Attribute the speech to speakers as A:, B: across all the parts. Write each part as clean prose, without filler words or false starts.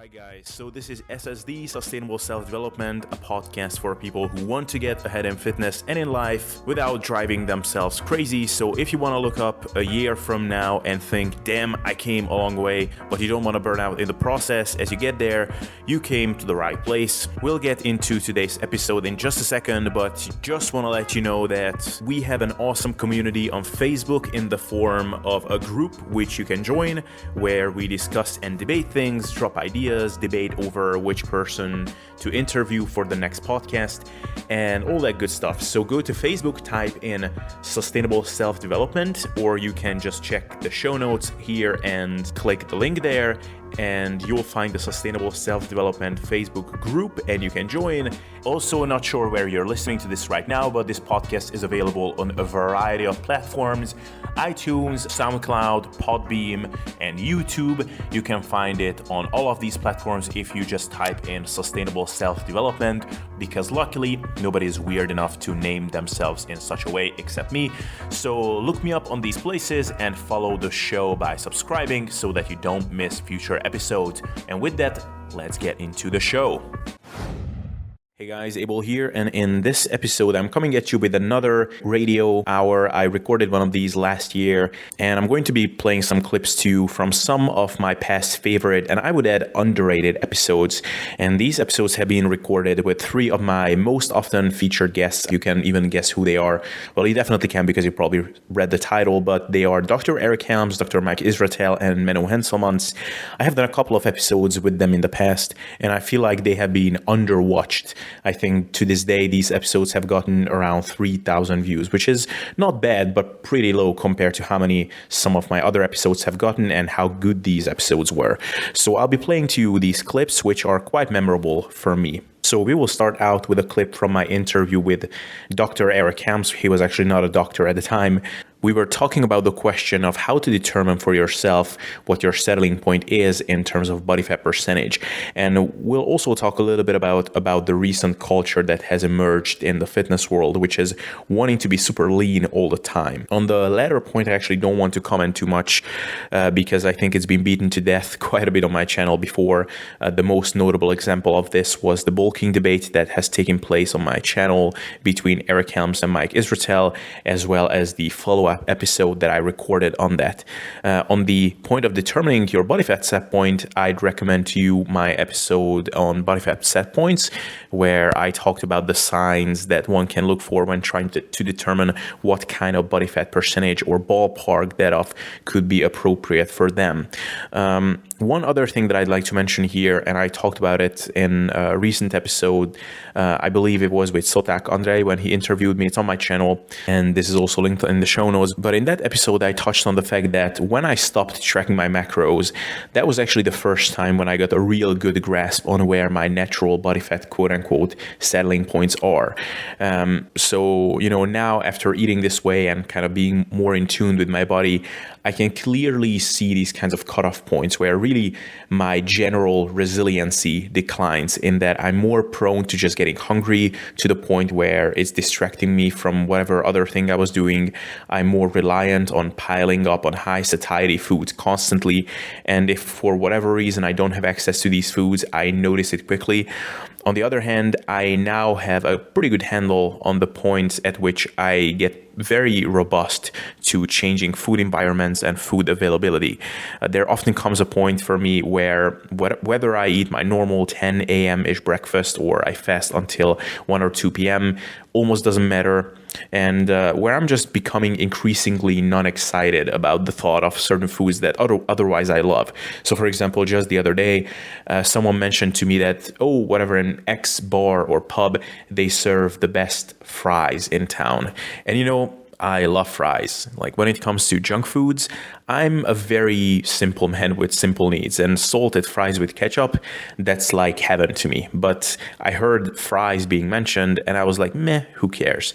A: Hi guys, so this is SSD Sustainable Self-Development, a podcast for people who want to get ahead in fitness and in life without driving themselves crazy. So if you want to look up a year from now and think, damn, I came a long way, but you don't want to burn out in the process as you get there, you came to the right place. We'll get into today's episode in just a second, but just want to let you know that we have an awesome community on Facebook in the form of a group which you can join, where we discuss and debate things, drop ideas, debate over which person to interview for the next podcast, and all that good stuff. So go to Facebook, type in Sustainable Self-Development, or you can just check the show notes here and click the link there, and you'll find the Sustainable Self-Development Facebook group and you can join. Also, not sure where you're listening to this right now, but this podcast is available on a variety of platforms: iTunes, SoundCloud, PodBean, and YouTube. You can find it on all of these platforms if you just type in Sustainable Self-Development, because luckily nobody is weird enough to name themselves in such a way except me. So look me up on these places and follow the show by subscribing so that you don't miss future episodes. And with that, let's get into the show. Hey guys, Abel here, and in this episode I'm coming at you with another radio hour. I recorded one of these last year, and I'm going to be playing some clips to you from some of my past favorite, and I would add underrated episodes. And these episodes have been recorded with three of my most often featured guests. You can even guess who they are. Well, you definitely can because you probably read the title, but they are Dr. Eric Helms, Dr. Israetel and Menno Henselmans. I have done a couple of episodes with them in the past, and I feel like they have been underwatched. I think to this day, these episodes have gotten around 3,000 views, which is not bad, but pretty low compared to how many some of my other episodes have gotten and how good these episodes were. So I'll be playing to you these clips, which are quite memorable for me. So we will start out with a clip from my interview with Dr. Eric Helms. He was actually not a doctor at the time. We were talking about the question of how to determine for yourself what your settling point is in terms of body fat percentage. And we'll also talk a little bit about the recent culture that has emerged in the fitness world, which is wanting to be super lean all the time. On the latter point, I actually don't want to comment too much because I think it's been beaten to death quite a bit on my channel before. The most notable example of this was the bulking debate that has taken place on my channel between Eric Helms and Mike Israetel, as well as the follow-up episode that I recorded on that. On the point of determining your body fat set point, I'd recommend to you my episode on body fat set points, where I talked about the signs that one can look for when trying to determine what kind of body fat percentage or ballpark that of could be appropriate for them. One other thing that I'd like to mention here, and I talked about it in a recent episode, I believe it was with Szoták Andrei when he interviewed me. It's on my channel, and this is also linked in the show notes. But in that episode, I touched on the fact that when I stopped tracking my macros, that was actually the first time when I got a real good grasp on where my natural body fat, quote unquote, settling points are. So, now after eating this way and kind of being more in tune with my body, I can clearly see these kinds of cutoff points where really my general resiliency declines, in that I'm more prone to just getting hungry to the point where it's distracting me from whatever other thing I was doing. I'm more reliant on piling up on high satiety foods constantly. And if for whatever reason I don't have access to these foods, I notice it quickly. On the other hand, I now have a pretty good handle on the points at which I get very robust to changing food environments and food availability. There often comes a point for me where whether I eat my normal 10 a.m.-ish breakfast or I fast until 1 or 2 p.m. almost doesn't matter, and where I'm just becoming increasingly non-excited about the thought of certain foods that otherwise I love. So for example, just the other day, someone mentioned to me that, whatever, in X bar or pub, they serve the best fries in town. And I love fries. Like, when it comes to junk foods, I'm a very simple man with simple needs, and salted fries with ketchup, that's like heaven to me. But I heard fries being mentioned and I was like, meh, who cares?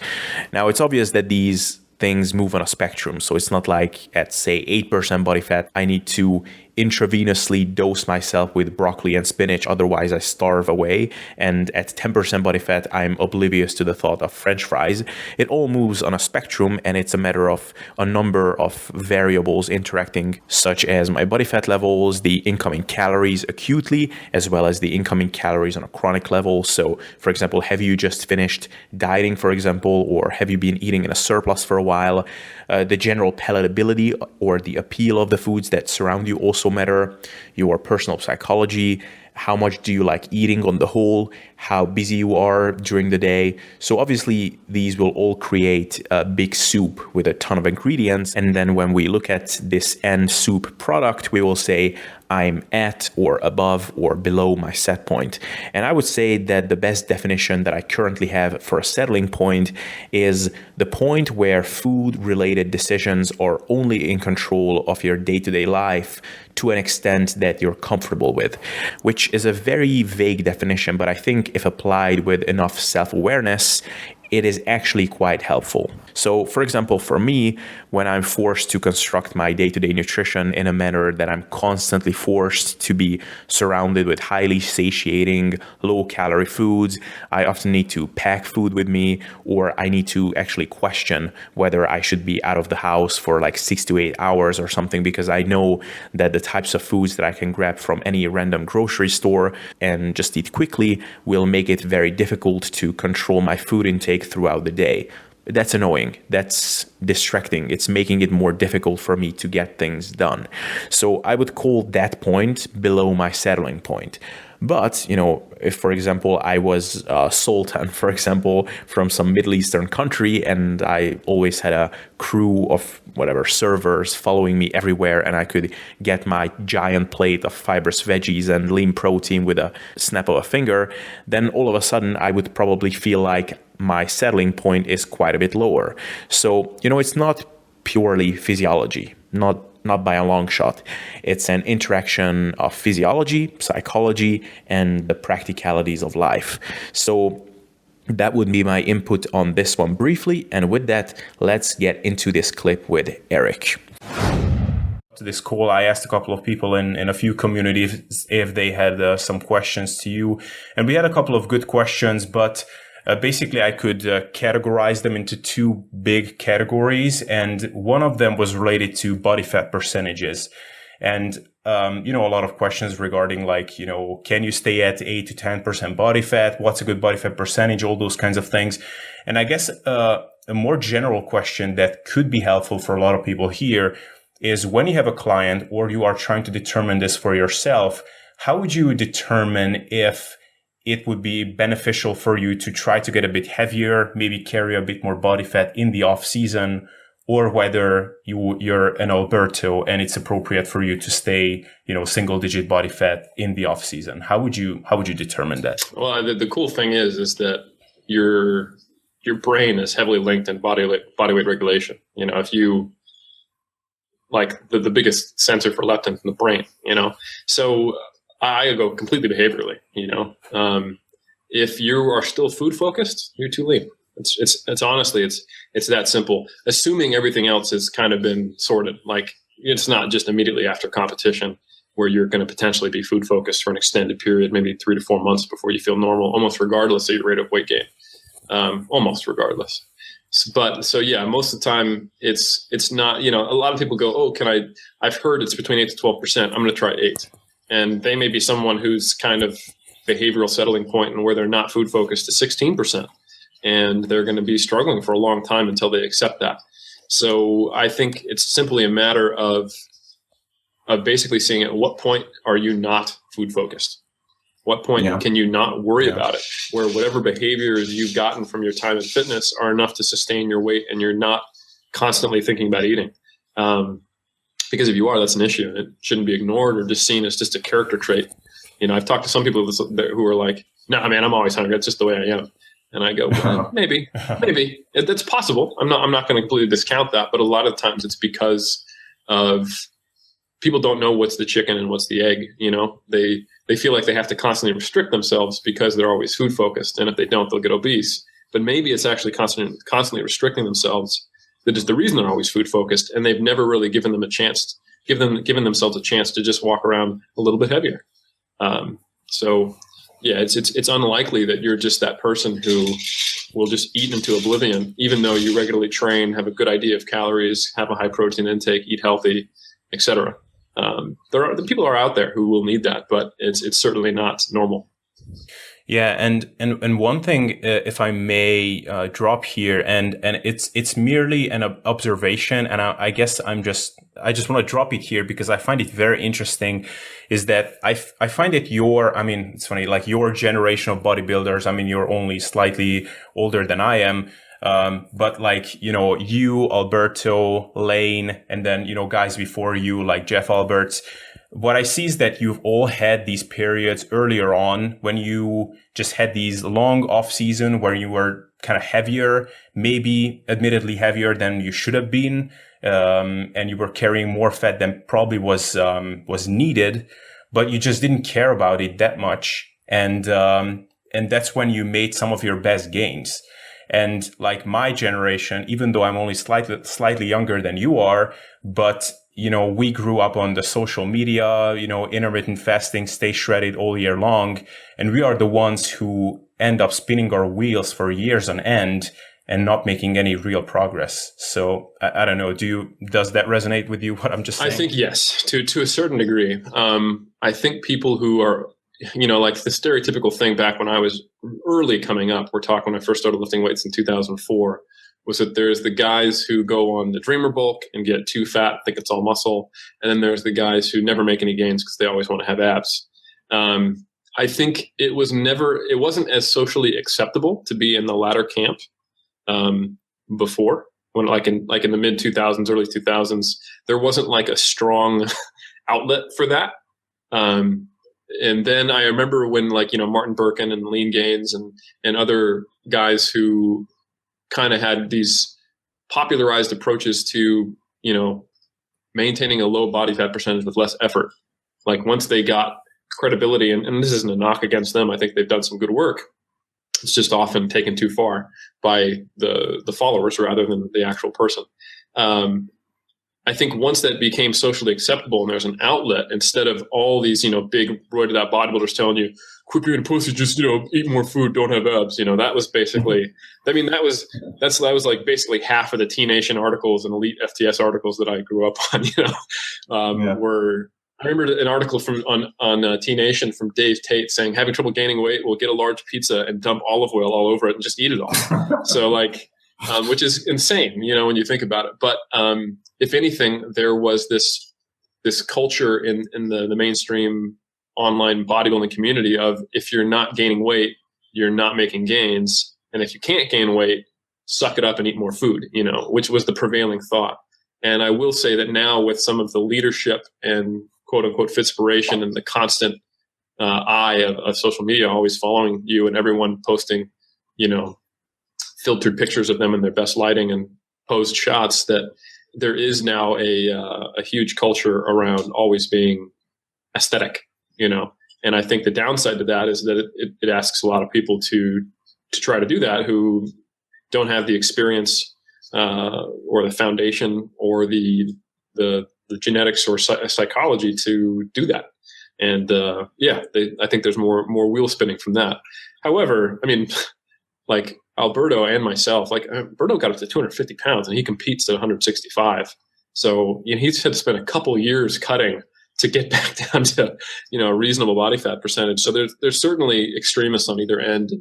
A: Now, it's obvious that these things move on a spectrum. So it's not like at, say, 8% body fat, I need to intravenously dose myself with broccoli and spinach, otherwise I starve away. And at 10% body fat, I'm oblivious to the thought of French fries. It all moves on a spectrum, and it's a matter of a number of variables interacting, such as my body fat levels, the incoming calories acutely, as well as the incoming calories on a chronic level. So, for example, have you just finished dieting, for example, or have you been eating in a surplus for a while? The general palatability or the appeal of the foods that surround you also matter. Your personal psychology, how much do you like eating on the whole, how busy you are during the day. So obviously these will all create a big soup with a ton of ingredients. And then when we look at this end soup product, we will say, I'm at or above or below my set point. And I would say that the best definition that I currently have for a settling point is the point where food-related decisions are only in control of your day-to-day life to an extent that you're comfortable with, which is a very vague definition, but I think if applied with enough self-awareness, it is actually quite helpful. So, for example, for me, when I'm forced to construct my day-to-day nutrition in a manner that I'm constantly forced to be surrounded with highly satiating, low-calorie foods, I often need to pack food with me, or I need to actually question whether I should be out of the house for like 6 to 8 hours or something, because I know that the types of foods that I can grab from any random grocery store and just eat quickly will make it very difficult to control my food intake throughout the day. That's annoying. That's distracting. It's making it more difficult for me to get things done. So I would call that point below my settling point. But, if, for example, I was a sultan, for example, from some Middle Eastern country, and I always had a crew of servers following me everywhere, and I could get my giant plate of fibrous veggies and lean protein with a snap of a finger, then all of a sudden I would probably feel like my settling point is quite a bit lower. So, it's not purely physiology, not by a long shot. It's an interaction of physiology, psychology, and the practicalities of life. So that would be my input on this one briefly. And with that, let's get into this clip with Eric. To this call, I asked a couple of people in a few communities if they had some questions to you. And we had a couple of good questions, but basically, I could categorize them into two big categories, and one of them was related to body fat percentages. And, a lot of questions regarding can you stay at 8 to 10% body fat? What's a good body fat percentage? All those kinds of things. And I guess a more general question that could be helpful for a lot of people here is when you have a client or you are trying to determine this for yourself, how would you determine if it would be beneficial for you to try to get a bit heavier, maybe carry a bit more body fat in the off season, or whether you're an Alberto and it's appropriate for you to stay, single digit body fat in the off season? How would you determine that?
B: Well, the cool thing is that your brain is heavily linked in body weight regulation. If you the biggest sensor for leptin in the brain, so I go completely behaviorally, if you are still food focused, you're too lean. It's honestly, it's that simple. Assuming everything else has kind of been sorted, it's not just immediately after competition where you're going to potentially be food focused for an extended period, maybe 3 to 4 months before you feel normal, almost regardless of your rate of weight gain, almost regardless. But so, yeah, most of the time it's not, a lot of people go, oh, I've heard it's between 8 to 12%. I'm going to try 8. And they may be someone who's kind of behavioral settling point and where they're not food focused to 16%. And they're going to be struggling for a long time until they accept that. So I think it's simply a matter of basically seeing at what point are you not food focused? What point can you not worry about it? Where whatever behaviors you've gotten from your time in fitness are enough to sustain your weight and you're not constantly thinking about eating. Because if you are, that's an issue, and it shouldn't be ignored or just seen as just a character trait. I've talked to some people who are like, "No, man, I'm always hungry. That's just the way I am." And I go, well, maybe that's possible. I'm not going to completely discount that, but a lot of times it's because of people don't know what's the chicken and what's the egg. They feel like they have to constantly restrict themselves because they're always food focused, and if they don't, they'll get obese. But maybe it's actually constantly restricting themselves that is the reason they're always food focused, and they've never really given them a chance giving themselves a chance to just walk around a little bit heavier. So yeah, it's unlikely that you're just that person who will just eat into oblivion, even though you regularly train, have a good idea of calories, have a high protein intake, eat healthy, etc. The people are out there who will need that, but it's certainly not normal.
A: Yeah, and one thing, if I may drop here, and it's merely an observation, and I guess I just want to drop it here because I find it very interesting, is that I find that it's funny, like your generation of bodybuilders, I mean, you're only slightly older than I am, but like, you, Alberto, Lane, and then, guys before you, like Jeff Alberts, what I see is that you've all had these periods earlier on when you just had these long off season where you were kind of heavier, maybe admittedly heavier than you should have been. And you were carrying more fat than probably was needed, but you just didn't care about it that much. And that's when you made some of your best gains. And like my generation, even though I'm only slightly younger than you are, but we grew up on the social media, intermittent fasting, stay shredded all year long. And we are the ones who end up spinning our wheels for years on end and not making any real progress. So I don't know. Does that resonate with you, what I'm just saying?
B: I think yes, to a certain degree. I think people who are, like the stereotypical thing back when I was early coming up, we're talking when I first started lifting weights in 2004, was that there's the guys who go on the dreamer bulk and get too fat, think it's all muscle. And then there's the guys who never make any gains because they always want to have abs. I think it wasn't as socially acceptable to be in the latter camp before, when like in the mid 2000s, early 2000s, there wasn't like a strong outlet for that. And then I remember when Martin Birkin and Lean Gains and other guys who kind of had these popularized approaches to, maintaining a low body fat percentage with less effort. Like once they got credibility, and this isn't a knock against them, I think they've done some good work. It's just often taken too far by the followers rather than the actual person. I think once that became socially acceptable and there's an outlet, instead of all these, big roided out bodybuilders telling you, quit being a pussy, just, eat more food, don't have abs. That was basically, that was like basically half of the T Nation articles and Elite FTS articles that I grew up on, were, I remember an article on T Nation from Dave Tate saying, having trouble gaining weight, we'll get a large pizza and dump olive oil all over it and just eat it all. So which is insane, when you think about it. But if anything, there was this culture in the mainstream online bodybuilding community of, if you're not gaining weight, you're not making gains. And if you can't gain weight, suck it up and eat more food, which was the prevailing thought. And I will say that now, with some of the leadership and quote unquote fitspiration and the constant eye of social media always following you and everyone posting, filtered pictures of them in their best lighting and posed shots, that there is now a huge culture around always being aesthetic, and I think the downside to that is that it asks a lot of people to try to do that who don't have the experience or the foundation or the genetics or psychology to do that. And I think there's more wheel spinning from that. However, I mean, like Alberto and myself, Alberto got up to 250 pounds and he competes at 165. So he's had to spend a couple years cutting to get back down to, a reasonable body fat percentage. So there's certainly extremists on either end.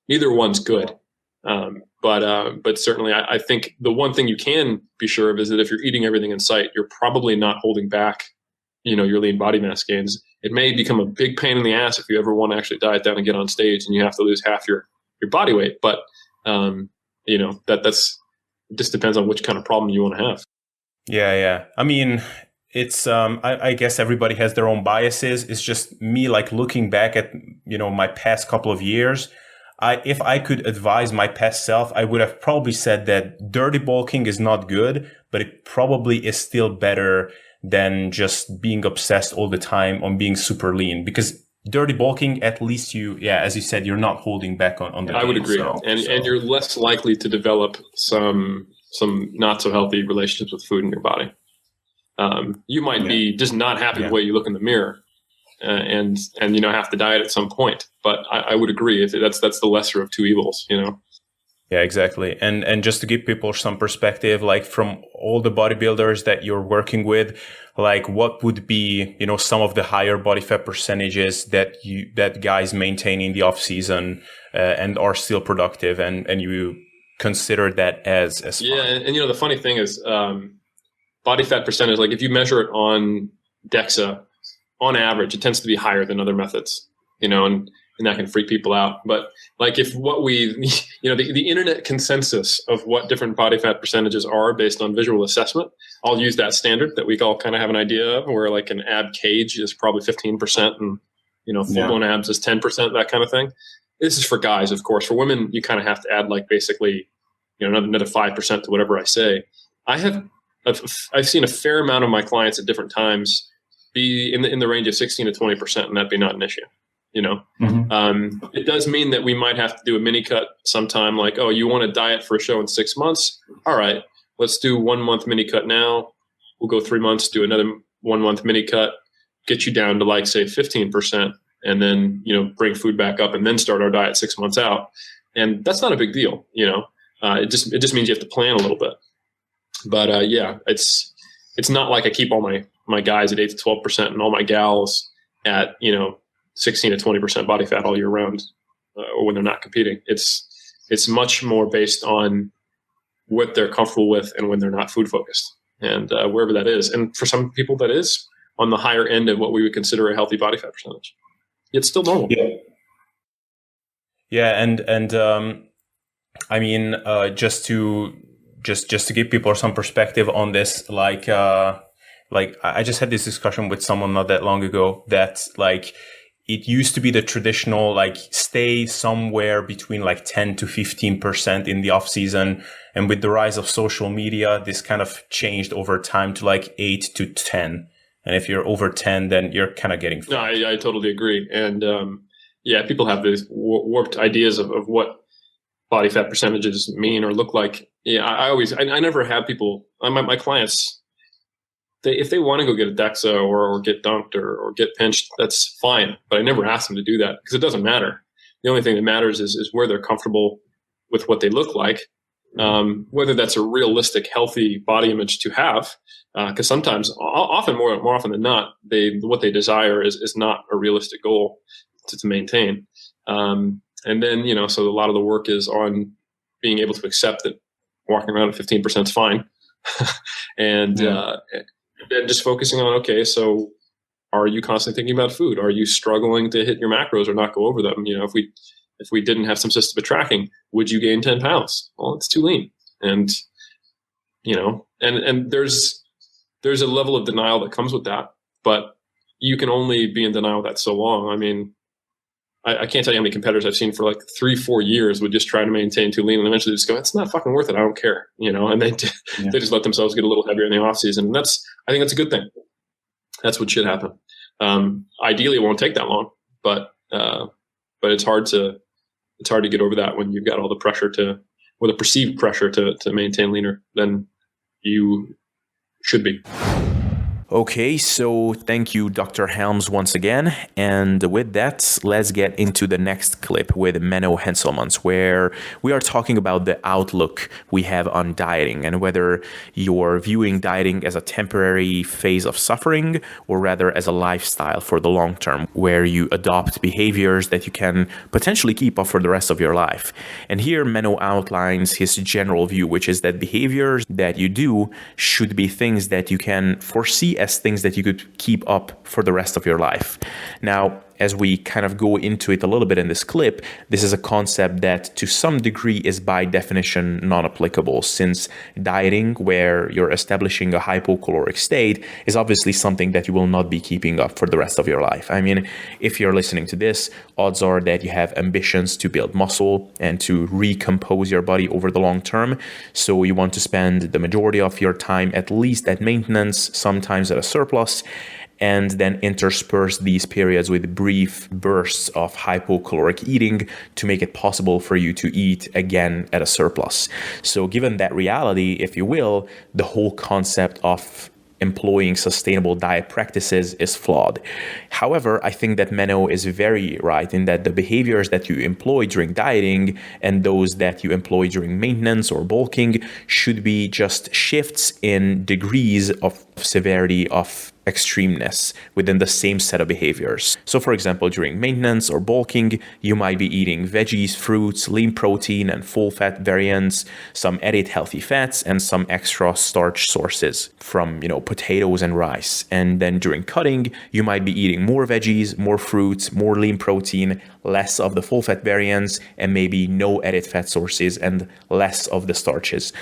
B: Neither one's good. But certainly I think the one thing you can be sure of is that if you're eating everything in sight, you're probably not holding back, your lean body mass gains. It may become a big pain in the ass if you ever want to actually diet down and get on stage and you have to lose half your body weight. But, that's just depends on which kind of problem you want to have.
A: Yeah. I mean, it's, I guess everybody has their own biases. It's just me, looking back at, my past couple of years. If I could advise my past self, I would have probably said that dirty bulking is not good, but it probably is still better than just being obsessed all the time on being super lean. Because dirty bulking, at least as you said, you're not holding back on the
B: I would agree. And you're less likely to develop some not so healthy relationships with food in your body. You might be just not happy with the way you look in the mirror, and have to diet at some point. But I would agree if that's the lesser of two evils.
A: Yeah, exactly. And just to give people some perspective, like from all the bodybuilders that you're working with, like what would be, some of the higher body fat percentages that guys maintain in the off season and are still productive, and you consider that as fine.
B: Yeah, and the funny thing is, body fat percentage, like if you measure it on DEXA, on average, it tends to be higher than other methods, and that can freak people out. But like if what the internet consensus of what different body fat percentages are based on visual assessment, I'll use that standard that we all kind of have an idea of, where like an ab cage is probably 15% and, full-blown abs is 10%, that kind of thing. This is for guys, of course. For women, you kind of have to add like basically, another 5% to whatever I say. I've seen a fair amount of my clients at different times be in the range of 16 to 20%, and that'd be not an issue. It does mean that we might have to do a mini cut sometime. Like, oh, you want to diet for a show in 6 months? All right, let's do 1 month mini cut now. We'll go 3 months, do another 1 month mini cut, get you down to like say 15%, and then bring food back up, and then start our diet 6 months out. And that's not a big deal. It just means you have to plan a little bit. But it's not like I keep all my guys at 8 to 12% and all my gals at 16 to 20% body fat all year round, or when they're not competing. It's much more based on what they're comfortable with and when they're not food focused, and wherever that is. And for some people, that is on the higher end of what we would consider a healthy body fat percentage. It's still normal.
A: Yeah, and I mean, just to give people some perspective on this, like I just had this discussion with someone not that long ago that like it used to be the traditional like stay somewhere between like 10 to 15% in the off season, and with the rise of social media, this kind of changed over time to like 8 to 10. And if you're over 10, then you're kind of getting
B: No, I totally agree. And people have these warped ideas of what body fat percentages mean or look like. Yeah, I never have people, my clients, if they want to go get a DEXA or get dunked or get pinched, that's fine. But I never ask them to do that because it doesn't matter. The only thing that matters is where they're comfortable with what they look like, whether that's a realistic, healthy body image to have. Because sometimes, often more often than not, what they desire is not a realistic goal to maintain. And then, so a lot of the work is on being able to accept that walking around at 15% is fine. And then just focusing on, okay, so are you constantly thinking about food? Are you struggling to hit your macros or not go over them? If we didn't have some system of tracking, would you gain 10 pounds? Well, it's too lean. And, and there's a level of denial that comes with that, but you can only be in denial that so long. I mean, I can't tell you how many competitors I've seen for like 3-4 years would just try to maintain too lean, and eventually just go, it's not fucking worth it. I don't care. And they just let themselves get a little heavier in the off season. And I think that's a good thing. That's what should happen. Ideally it won't take that long, but it's hard to get over that when you've got all the pressure or the perceived pressure to maintain leaner than you should be.
A: Okay, so thank you, Dr. Helms, once again. And with that, let's get into the next clip with Menno Henselmans, where we are talking about the outlook we have on dieting and whether you're viewing dieting as a temporary phase of suffering or rather as a lifestyle for the long term, where you adopt behaviors that you can potentially keep up for the rest of your life. And here, Menno outlines his general view, which is that behaviors that you do should be things that you can foresee as things that you could keep up for the rest of your life. Now, as we kind of go into it a little bit in this clip, this is a concept that to some degree is by definition non-applicable, since dieting, where you're establishing a hypocaloric state, is obviously something that you will not be keeping up for the rest of your life. I mean, if you're listening to this, odds are that you have ambitions to build muscle and to recompose your body over the long term. So you want to spend the majority of your time at least at maintenance, sometimes at a surplus, and then intersperse these periods with brief bursts of hypocaloric eating to make it possible for you to eat again at a surplus. So given that reality, if you will, the whole concept of employing sustainable diet practices is flawed. However, I think that Menno is very right in that the behaviors that you employ during dieting and those that you employ during maintenance or bulking should be just shifts in degrees of severity of extremeness within the same set of behaviors. So for example, during maintenance or bulking, you might be eating veggies, fruits, lean protein and full fat variants, some added healthy fats, and some extra starch sources from, potatoes and rice. And then during cutting, you might be eating more veggies, more fruits, more lean protein, less of the full fat variants, and maybe no added fat sources and less of the starches.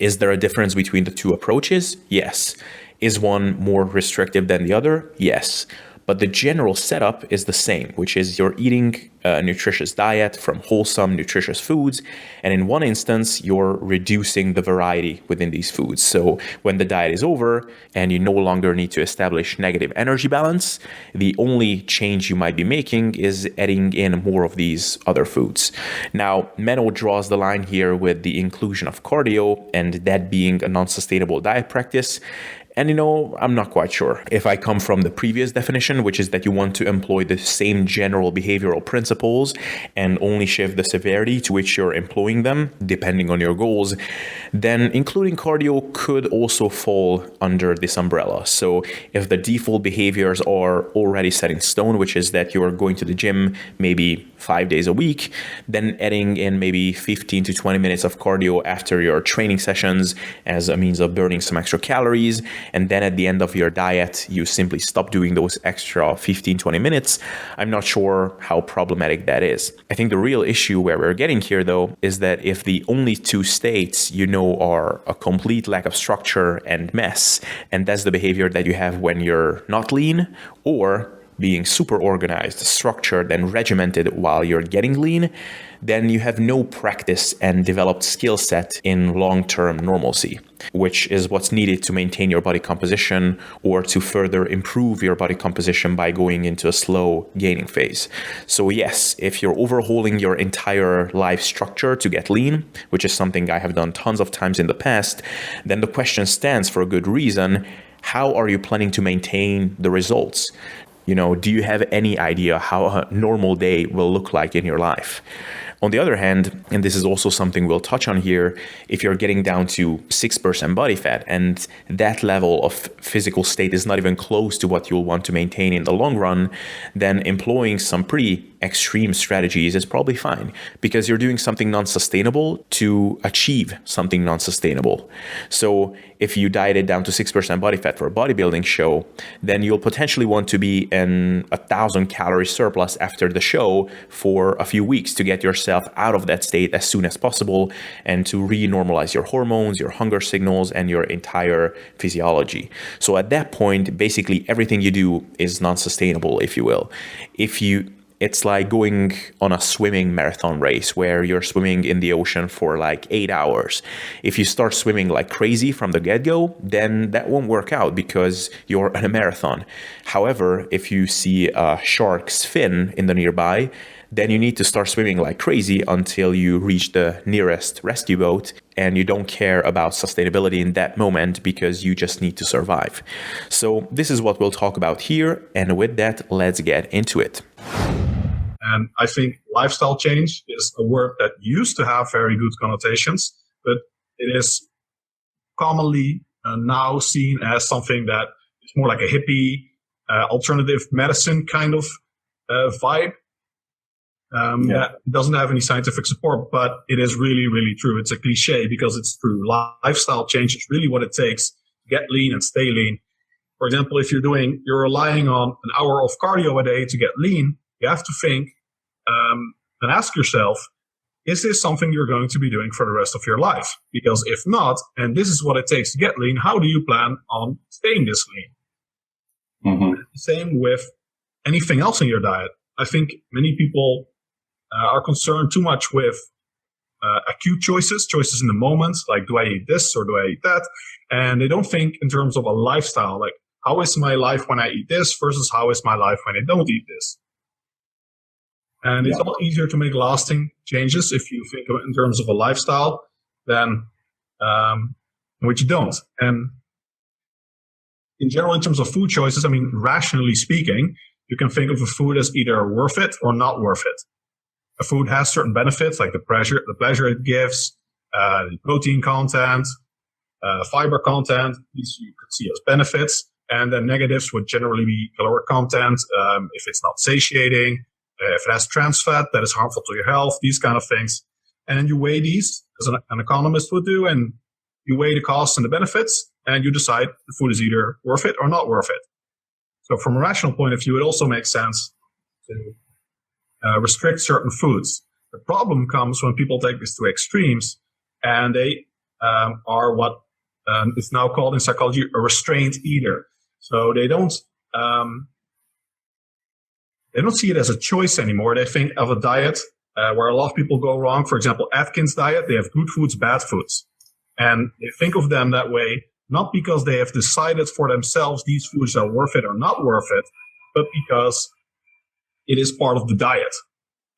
A: Is there a difference between the two approaches? Yes. Is one more restrictive than the other? Yes. But the general setup is the same, which is you're eating a nutritious diet from wholesome, nutritious foods. And in one instance, you're reducing the variety within these foods. So when the diet is over and you no longer need to establish negative energy balance, the only change you might be making is adding in more of these other foods. Now, Menno draws the line here with the inclusion of cardio and that being a non-sustainable diet practice. And I'm not quite sure if I come from the previous definition, which is that you want to employ the same general behavioral principles and only shift the severity to which you're employing them, depending on your goals, then including cardio could also fall under this umbrella. So if the default behaviors are already set in stone, which is that you are going to the gym maybe 5 days a week, then adding in maybe 15 to 20 minutes of cardio after your training sessions as a means of burning some extra calories, and then at the end of your diet, you simply stop doing those extra 15, 20 minutes, I'm not sure how problematic that is. I think the real issue where we're getting here, though, is that if the only two states are a complete lack of structure and mess, and that's the behavior that you have when you're not lean, or being super organized, structured, and regimented while you're getting lean, then you have no practice and developed skill set in long-term normalcy, which is what's needed to maintain your body composition or to further improve your body composition by going into a slow gaining phase. So yes, if you're overhauling your entire life structure to get lean, which is something I have done tons of times in the past, then the question stands for a good reason: how are you planning to maintain the results? Do you have any idea how a normal day will look like in your life? On the other hand, and this is also something we'll touch on here, if you're getting down to 6% body fat and that level of physical state is not even close to what you'll want to maintain in the long run, then employing some pretty extreme strategies is probably fine because you're doing something non-sustainable to achieve something non-sustainable. So if you dieted down to 6% body fat for a bodybuilding show, then you'll potentially want to be in 1,000 calorie surplus after the show for a few weeks to get yourself out of that state as soon as possible and to re-normalize your hormones, your hunger signals, and your entire physiology. So at that point, basically everything you do is non-sustainable, if you will. It's like going on a swimming marathon race where you're swimming in the ocean for like 8 hours. If you start swimming like crazy from the get-go, then that won't work out because you're on a marathon. However, if you see a shark's fin in the nearby, then you need to start swimming like crazy until you reach the nearest rescue boat, and you don't care about sustainability in that moment because you just need to survive. So this is what we'll talk about here, and with that, let's get into it.
C: And I think lifestyle change is a word that used to have very good connotations, but it is commonly now seen as something that is more like a hippie, alternative medicine kind of vibe. That doesn't have any scientific support, but it is really, really true. It's a cliche because it's true. Lifestyle change is really what it takes to get lean and stay lean. For example, if you're relying on an hour of cardio a day to get lean, you have to think and ask yourself, is this something you're going to be doing for the rest of your life? Because if not, and this is what it takes to get lean, how do you plan on staying this lean? Mm-hmm. Same with anything else in your diet. I think many people are concerned too much with acute choices in the moment, like do I eat this or do I eat that? And they don't think in terms of a lifestyle, like how is my life when I eat this versus how is my life when I don't eat this? And it's a lot easier to make lasting changes if you think of it in terms of a lifestyle than which you don't. And in general, in terms of food choices, I mean, rationally speaking, you can think of a food as either worth it or not worth it. A food has certain benefits, like the pleasure it gives, the protein content, fiber content. These you could see as benefits. And then negatives would generally be caloric content, if it's not satiating, if it has trans fat that is harmful to your health, these kind of things. And then you weigh these, as an economist would do, and you weigh the costs and the benefits, and you decide the food is either worth it or not worth it. So from a rational point of view, it also makes sense to restrict certain foods. The problem comes when people take this to extremes, and they are what is now called in psychology a restrained eater. So they don't see it as a choice anymore. They think of a diet where a lot of people go wrong. For example, Atkins diet, they have good foods, bad foods. And they think of them that way, not because they have decided for themselves these foods are worth it or not worth it, but because it is part of the diet.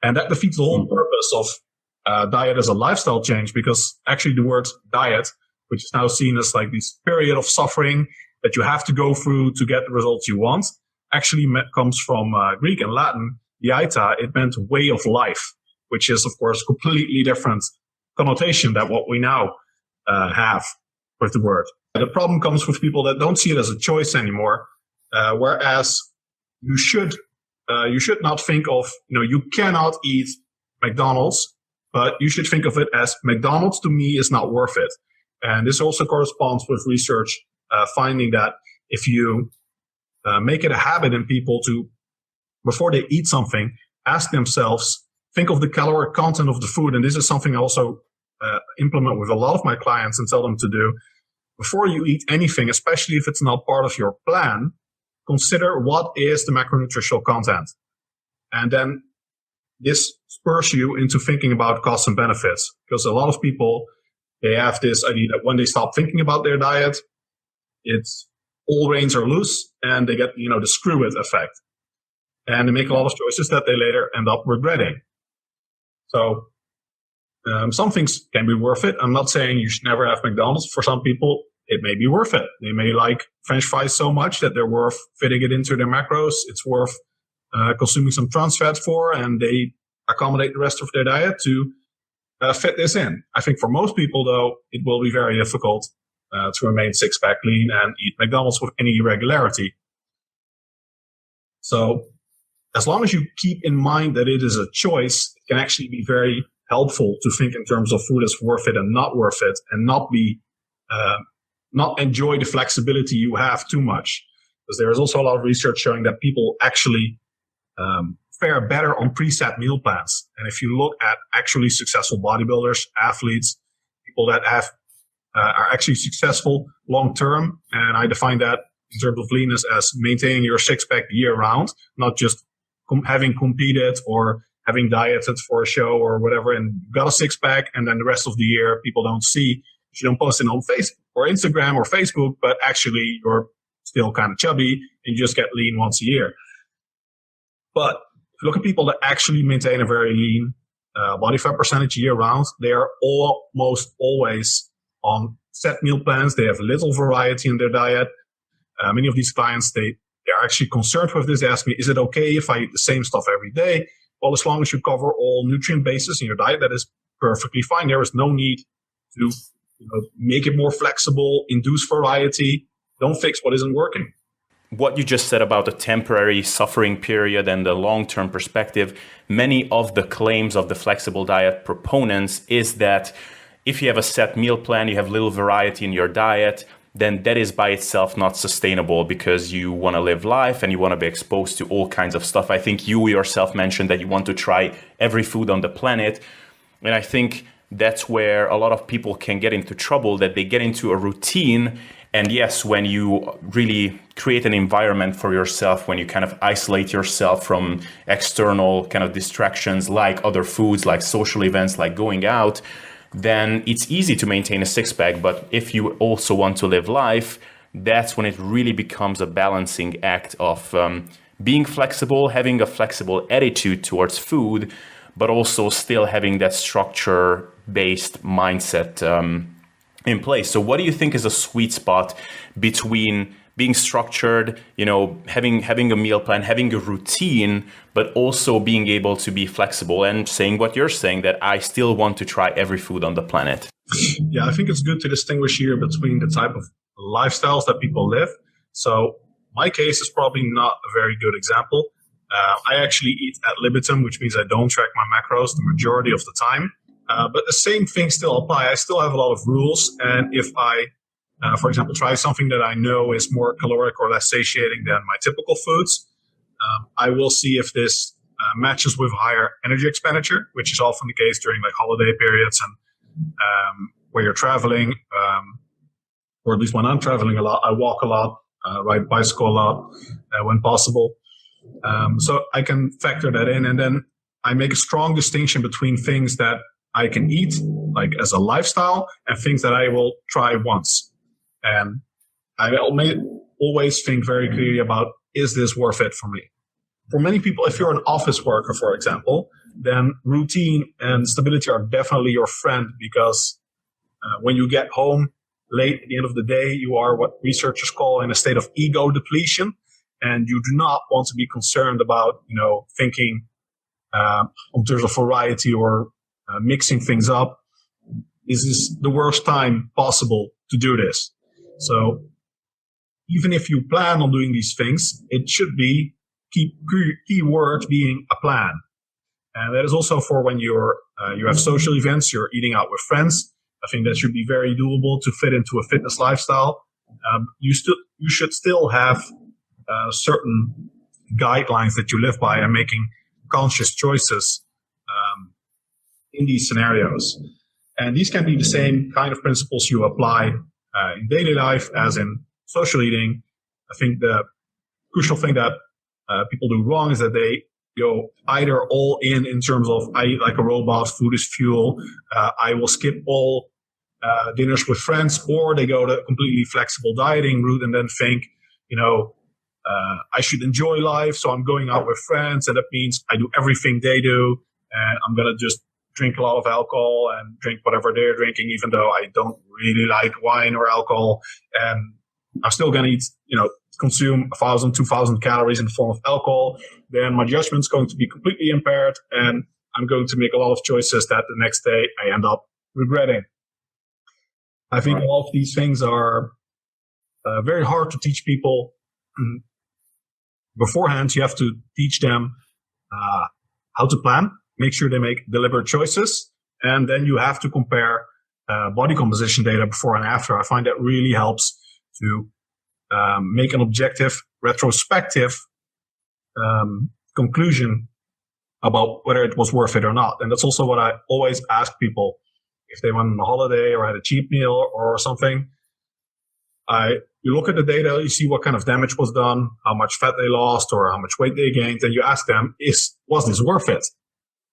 C: And that defeats the whole purpose of diet as a lifestyle change, because actually the word diet, which is now seen as like this period of suffering that you have to go through to get the results you want, actually comes from Greek and Latin, dieta. It meant way of life, which is, of course, completely different connotation than what we now have with the word. The problem comes with people that don't see it as a choice anymore, whereas you should not think of, you cannot eat McDonald's, but you should think of it as McDonald's to me is not worth it. And this also corresponds with research finding that if you make it a habit in people to, before they eat something, ask themselves, think of the caloric content of the food. And this is something I also implement with a lot of my clients and tell them to do. Before you eat anything, especially if it's not part of your plan, consider what is the macronutritional content. And then this spurs you into thinking about costs and benefits. Because a lot of people, they have this idea that when they stop thinking about their diet, it's all reins are loose and they get, the screw it effect. And they make a lot of choices that they later end up regretting. So some things can be worth it. I'm not saying you should never have McDonald's. For some people, it may be worth it. They may like French fries so much that they're worth fitting it into their macros. It's worth consuming some trans fat for, and they accommodate the rest of their diet to fit this in. I think for most people, though, it will be very difficult to remain six-pack lean and eat McDonald's with any regularity. So as long as you keep in mind that it is a choice, it can actually be very helpful to think in terms of food as worth it and not worth it, and not enjoy the flexibility you have too much. Because there is also a lot of research showing that people actually fare better on preset meal plans. And if you look at actually successful bodybuilders, athletes, people that are actually successful long term, and I define that in terms of leanness as maintaining your six-pack year round, not just having competed or having dieted for a show or whatever and got a six-pack, and then the rest of the year people don't see. You don't post it on Facebook or Instagram or Facebook, but actually you're still kind of chubby and you just get lean once a year. But if you look at people that actually maintain a very lean body fat percentage year round, they are almost always on set meal plans. They have little variety in their diet. Many of these clients, they are actually concerned with this. They ask me, is it okay if I eat the same stuff every day? Well, as long as you cover all nutrient bases in your diet, that is perfectly fine. There is no need to make it more flexible, induce variety. Don't fix what isn't working.
A: What you just said about the temporary suffering period and the long-term perspective, many of the claims of the flexible diet proponents is that if you have a set meal plan, you have little variety in your diet, then that is by itself not sustainable because you want to live life and you want to be exposed to all kinds of stuff. I think you yourself mentioned that you want to try every food on the planet. And I think that's where a lot of people can get into trouble, that they get into a routine. And yes, when you really create an environment for yourself, when you kind of isolate yourself from external kind of distractions like other foods, like social events, like going out, then it's easy to maintain a six-pack. But if you also want to live life, that's when it really becomes a balancing act of being flexible, having a flexible attitude towards food, but also still having that structure-based mindset in place. So what do you think is a sweet spot between being structured, having a meal plan, having a routine, but also being able to be flexible and saying what you're saying, that I still want to try every food on the planet.
C: Yeah, I think it's good to distinguish here between the type of lifestyles that people live. So my case is probably not a very good example. I actually eat ad libitum, which means I don't track my macros the majority of the time. But the same things still apply. I still have a lot of rules. And if I, for example, try something that I know is more caloric or less satiating than my typical foods, I will see if this matches with higher energy expenditure, which is often the case during like holiday periods and where you're traveling, or at least when I'm traveling a lot. I walk a lot, ride bicycle a lot when possible. So I can factor that in, and then I make a strong distinction between things that I can eat, like as a lifestyle, and things that I will try once. And I always think very clearly about, is this worth it for me? For many people, if you're an office worker, for example, then routine and stability are definitely your friend, because when you get home late at the end of the day, you are what researchers call in a state of ego depletion. And you do not want to be concerned about, thinking in terms of variety or mixing things up. This is the worst time possible to do this. So even if you plan on doing these things, it should be key word being a plan. And that is also for when you have social events, you're eating out with friends. I think that should be very doable to fit into a fitness lifestyle. You should still have certain guidelines that you live by and making conscious choices in these scenarios. And these can be the same kind of principles you apply in daily life as in social eating. I think the crucial thing that people do wrong is that they go either all in terms of I eat like a robot, food is fuel, I will skip all dinners with friends, or they go the completely flexible dieting route and then think, I should enjoy life, so I'm going out with friends, and that means I do everything they do, and I'm going to just drink a lot of alcohol and drink whatever they're drinking, even though I don't really like wine or alcohol, and I'm still going to eat, consume 1,000, 2,000 calories in the form of alcohol. Then my judgment's going to be completely impaired, and I'm going to make a lot of choices that the next day I end up regretting. I think all of these things are very hard to teach people beforehand. You have to teach them how to plan, make sure they make deliberate choices, and then you have to compare body composition data before and after. I find that really helps to make an objective, retrospective conclusion about whether it was worth it or not. And that's also what I always ask people if they went on a holiday or had a cheap meal or something. You look at the data, you see what kind of damage was done, how much fat they lost or how much weight they gained, and you ask them, was this worth it?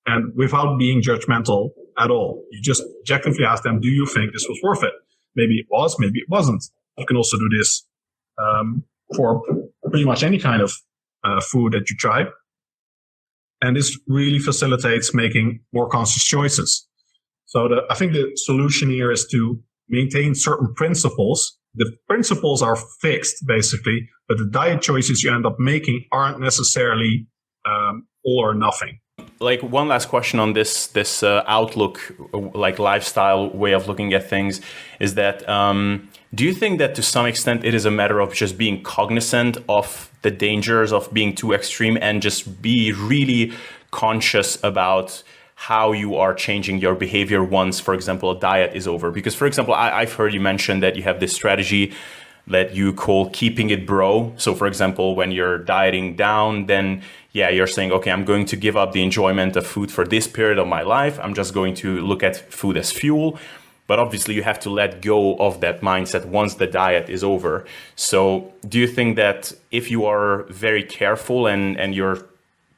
C: And without being judgmental at all, you just objectively ask them, do you think this was worth it? Maybe it was, maybe it wasn't. You can also do this for pretty much any kind of food that you try. And this really facilitates making more conscious choices. So I think the solution here is to maintain certain principles. The principles are fixed, basically, but the diet choices you end up making aren't necessarily all or nothing.
A: Like one last question on this outlook, like lifestyle way of looking at things, is that do you think that to some extent it is a matter of just being cognizant of the dangers of being too extreme and just be really conscious about how you are changing your behavior once, for example, a diet is over? Because, for example, I've heard you mention that you have this strategy that you call keeping it bro. So, for example, when you're dieting down, then you're saying, okay, I'm going to give up the enjoyment of food for this period of my life. I'm just going to look at food as fuel. But obviously, you have to let go of that mindset once the diet is over. So do you think that if you are very careful and you're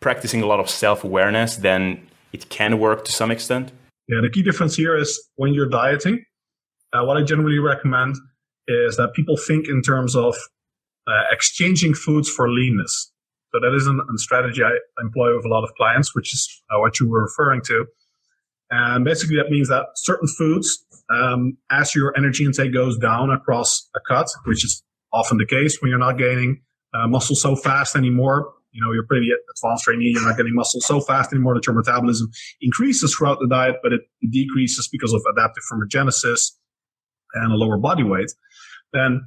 A: practicing a lot of self-awareness, then it can work to some extent?
C: Yeah, the key difference here is when you're dieting, what I generally recommend is that people think in terms of exchanging foods for leanness. So that is a strategy I employ with a lot of clients, which is what you were referring to. And basically that means that certain foods, as your energy intake goes down across a cut, which is often the case when you're not gaining muscle so fast anymore. You're pretty advanced trainee, you're not getting muscle so fast anymore that your metabolism increases throughout the diet, but it decreases because of adaptive thermogenesis and a lower body weight, then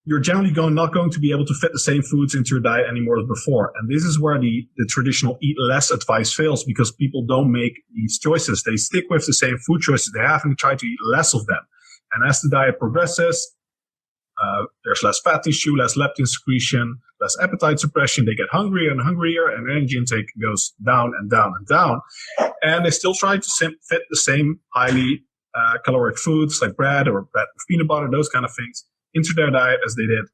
C: you're generally not going to be able to fit the same foods into your diet anymore as before. And this is where the traditional eat less advice fails, because people don't make these choices. They stick with the same food choices they have and try to eat less of them. And as the diet progresses, there's less fat tissue, less leptin secretion, less appetite suppression. They get hungrier and hungrier, and energy intake goes down and down and down. And they still try to fit the same highly caloric foods like bread or bread with peanut butter, those kind of things, into their diet as they did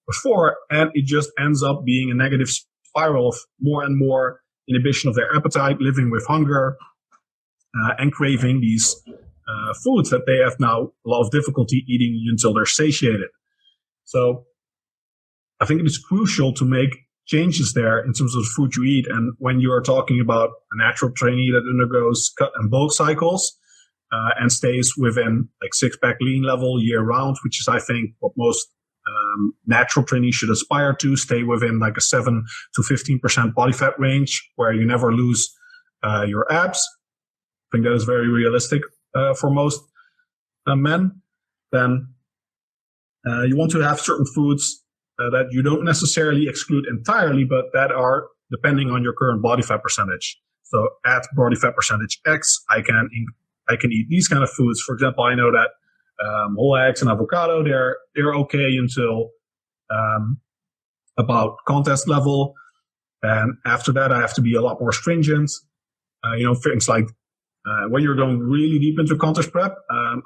C: before. And it just ends up being a negative spiral of more and more inhibition of their appetite, living with hunger, and craving these foods that they have now a lot of difficulty eating until they're satiated. So I think it is crucial to make changes there in terms of the food you eat. And when you are talking about a natural trainee that undergoes cut and bulk cycles and stays within like 6-pack lean level year round, which is, I think, what most natural trainees should aspire to, stay within like a 7 to 15% body fat range where you never lose your abs. I think that is very realistic for most men. Then you want to have certain foods that you don't necessarily exclude entirely, but that are depending on your current body fat percentage. So at body fat percentage X, I can eat these kind of foods. For example, I know that whole eggs and avocado, they're okay until about contest level, and after that I have to be a lot more stringent. Things like when you're going really deep into contest prep,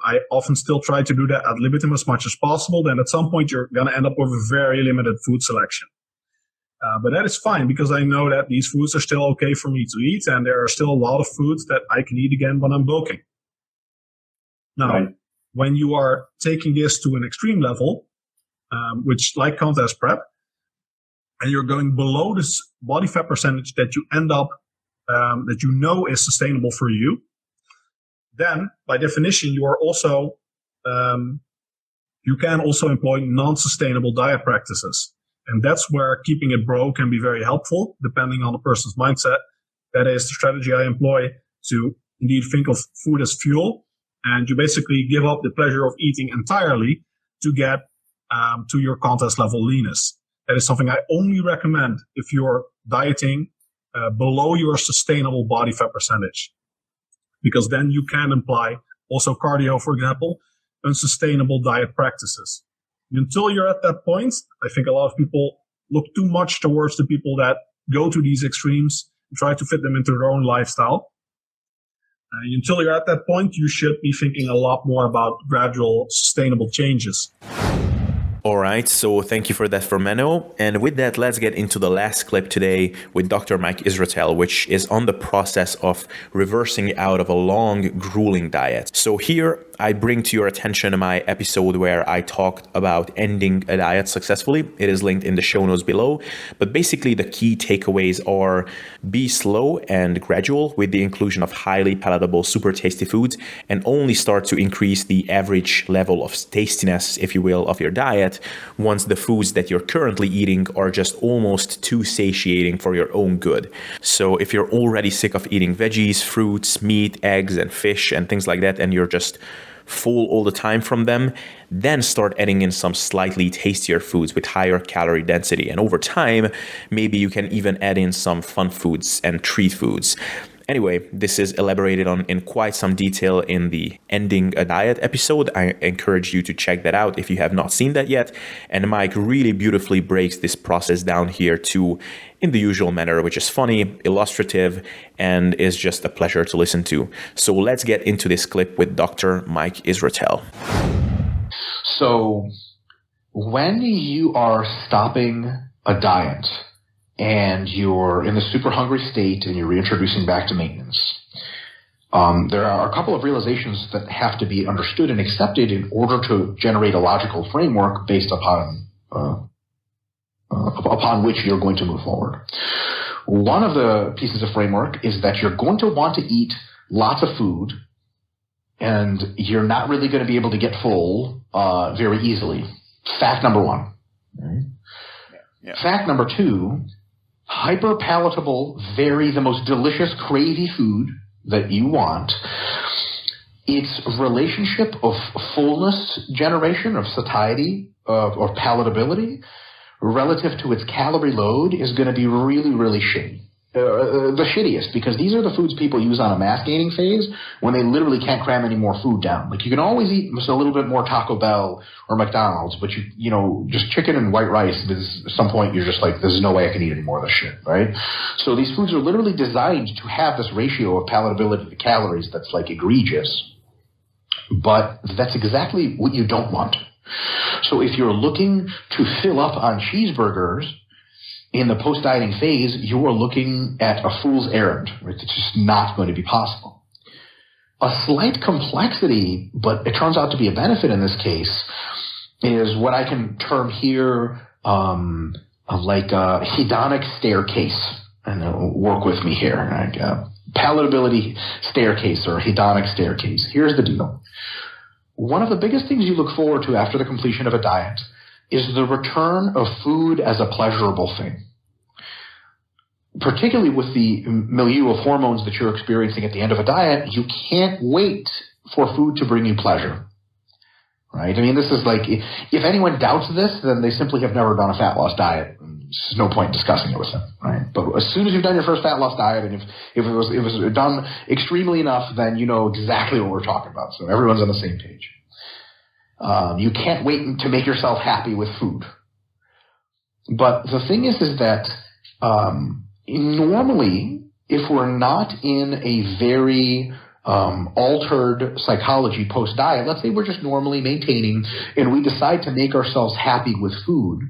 C: I often still try to do that ad libitum as much as possible. Then at some point you're going to end up with a very limited food selection. But that is fine, because I know that these foods are still okay for me to eat, and there are still a lot of foods that I can eat again when I'm bulking. Now, when you are taking this to an extreme level, which like contest prep, and you're going below this body fat percentage that you end up, that you know is sustainable for you, then by definition you are also, you can also employ non-sustainable diet practices. And that's where keeping it bro can be very helpful, depending on the person's mindset. That is the strategy I employ to indeed think of food as fuel. And you basically give up the pleasure of eating entirely to get to your contest level leanness. That is something I only recommend if you're dieting below your sustainable body fat percentage. Because then you can imply also cardio, for example, unsustainable diet practices. Until you're at that point, I think a lot of people look too much towards the people that go to these extremes and try to fit them into their own lifestyle. Until you're at that point, you should be thinking a lot more about gradual, sustainable changes.
A: All right, so thank you for that, Menno. And with that, let's get into the last clip today with Dr. Mike Israetel, which is on the process of reversing out of a long, grueling diet. So here, I bring to your attention my episode where I talked about ending a diet successfully. It is linked in the show notes below. But basically, the key takeaways are: be slow and gradual with the inclusion of highly palatable, super tasty foods, and only start to increase the average level of tastiness, if you will, of your diet once the foods that you're currently eating are just almost too satiating for your own good. So if you're already sick of eating veggies, fruits, meat, eggs, and fish, and things like that, and you're just full all the time from them, then start adding in some slightly tastier foods with higher calorie density. And over time, maybe you can even add in some fun foods and treat foods. Anyway, this is elaborated on in quite some detail in the Ending a Diet episode. I encourage you to check that out if you have not seen that yet. And Mike really beautifully breaks this process down here too, in the usual manner, which is funny, illustrative, and is just a pleasure to listen to. So let's get into this clip with Dr. Mike Israetel.
D: So when you are stopping a diet and you're in the super hungry state and you're reintroducing back to maintenance, there are a couple of realizations that have to be understood and accepted in order to generate a logical framework based upon which you're going to move forward. One of the pieces of framework is that you're going to want to eat lots of food, and you're not really going to be able to get full very easily. Fact number one. Right?
A: Yeah.
D: Fact number two, hyper palatable, the most delicious, crazy food that you want. Its relationship of fullness generation, of satiety, or palatability, relative to its calorie load is going to be really, really shitty. The shittiest, because these are the foods people use on a mass gaining phase when they literally can't cram any more food down. Like, you can always eat just a little bit more Taco Bell or McDonald's, but you know, just chicken and white rice, at some point you're just like, there's no way I can eat any more of this shit, right? So these foods are literally designed to have this ratio of palatability to calories that's like egregious, but that's exactly what you don't want. So if you're looking to fill up on cheeseburgers in the post-dieting phase, you are looking at a fool's errand, right? It's just not going to be possible. A slight complexity, but it turns out to be a benefit in this case, is what I can term here like a hedonic staircase. And work with me here. Like palatability staircase or hedonic staircase. Here's the deal. One of the biggest things you look forward to after the completion of a diet is the return of food as a pleasurable thing. Particularly with the milieu of hormones that you're experiencing at the end of a diet, you can't wait for food to bring you pleasure. Right? I mean, this is like, if anyone doubts this, then they simply have never done a fat loss diet. There's no point discussing it with them, right? But as soon as you've done your first fat loss diet, and if it was done extremely enough, then you know exactly what we're talking about. So everyone's on the same page. You can't wait to make yourself happy with food. But the thing is that normally, if we're not in a very altered psychology post-diet, let's say we're just normally maintaining and we decide to make ourselves happy with food,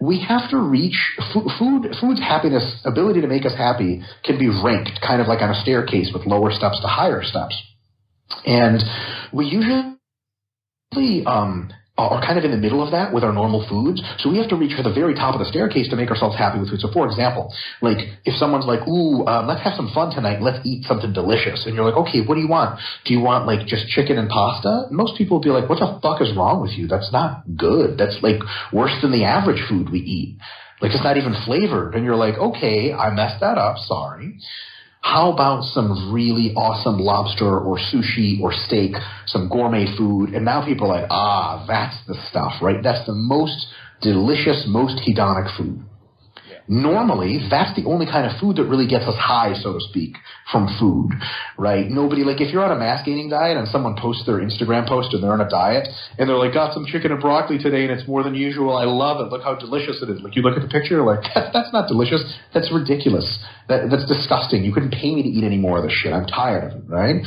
D: we have to reach food's happiness, ability to make us happy can be ranked kind of like on a staircase with lower steps to higher steps. And we usually are kind of in the middle of that with our normal foods. So we have to reach for the very top of the staircase to make ourselves happy with food. So for example, like if someone's like, let's have some fun tonight. Let's eat something delicious. And you're like, okay, what do you want? Do you want like just chicken and pasta? And most people will be like, what the fuck is wrong with you? That's not good. That's like worse than the average food we eat. Like it's not even flavored. And you're like, okay, I messed that up. Sorry. How about some really awesome lobster or sushi or steak, some gourmet food? And now people are like, that's the stuff, right? That's the most delicious, most hedonic food. Yeah. Normally, that's the only kind of food that really gets us high, so to speak, from food, right? Nobody, like if you're on a mass gaining diet and someone posts their Instagram post and they're on a diet and they're like, got some chicken and broccoli today and it's more than usual. I love it. Look how delicious it is. Like you look at the picture, you're like, that's not delicious. That's ridiculous. That's disgusting. You couldn't pay me to eat any more of this shit. I'm tired of it, right?